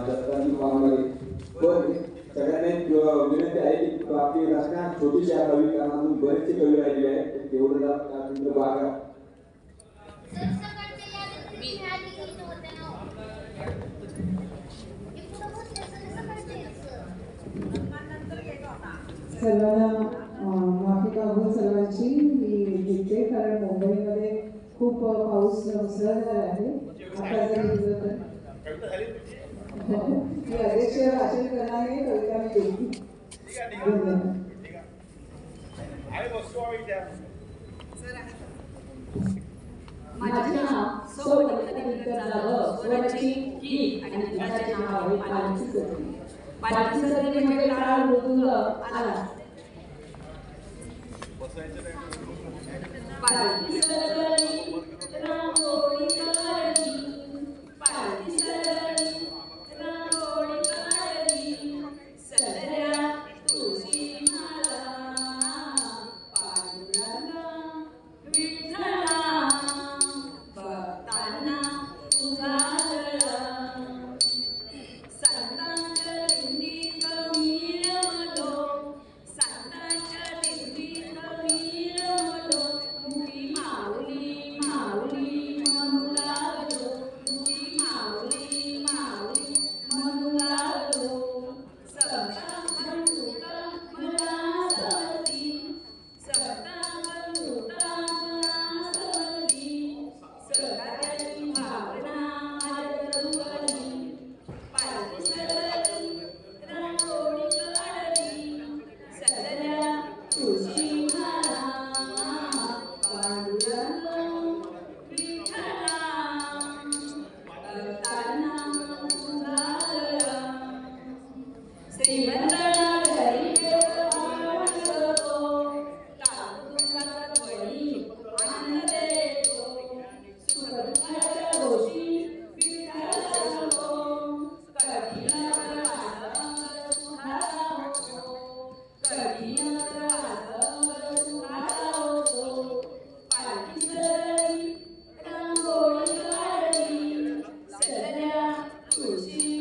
दत्ताजी पावले पण सगळ्यांनी विनंती आहे की आपली रचना छोटीशी कविकांमधून बरेचसे कवी राहिले आहेत तेवढं बागा सर्वांना माफी मागून सर्वांची मी लिहिते कारण मुंबईमध्ये खूप पाऊस मुसळधार आहे. आता जरी मी अध्यक्ष भाषण करणार नाही कविता मी लिहिते. माझे नाव सौ ललिता जाधव स्वराची गीत आणि गीताचे नाव आहे पालखी सदरी. पालखी सदरी म्हणजे टाळ मृदुंग आला. पालखी सदरी रांगोळी काढली, पालखी सदरी रांगोळी काढली, सदऱ्या तुळशी माला पांडुरंगा विठ्ठला भक्तांना उजाळला. संतांच्या दिंडीत मी रमलो, संतांच्या दिंडीत मी रमलो, मुठी माऊली माऊली म्हणू लागलो, मुठी माऊली माऊली म्हणू लागलो. सप्ता बंधुता मला सवती, सप्ता बंधुता मला सवती, सगळ्यांची भावना माझ्या रुवली. पालखी सदरी रांगोळी काढली, सदऱ्या तुळशी माला पांडुरंग विठ्ठला भक्तांना उजाळला. श्रीमंतांना घरी जेवण करतो, तांदूळाचा बळी आनंद देतो, सुखदुःखाच्या गोष्टी विठ्ठल सांगतो. कधी वाजवलं सुखाचा होतो, कधी वाजवलं सुखाचा होतो. पालखी सदरी रांगोळी काढली, सदऱ्या तुळशी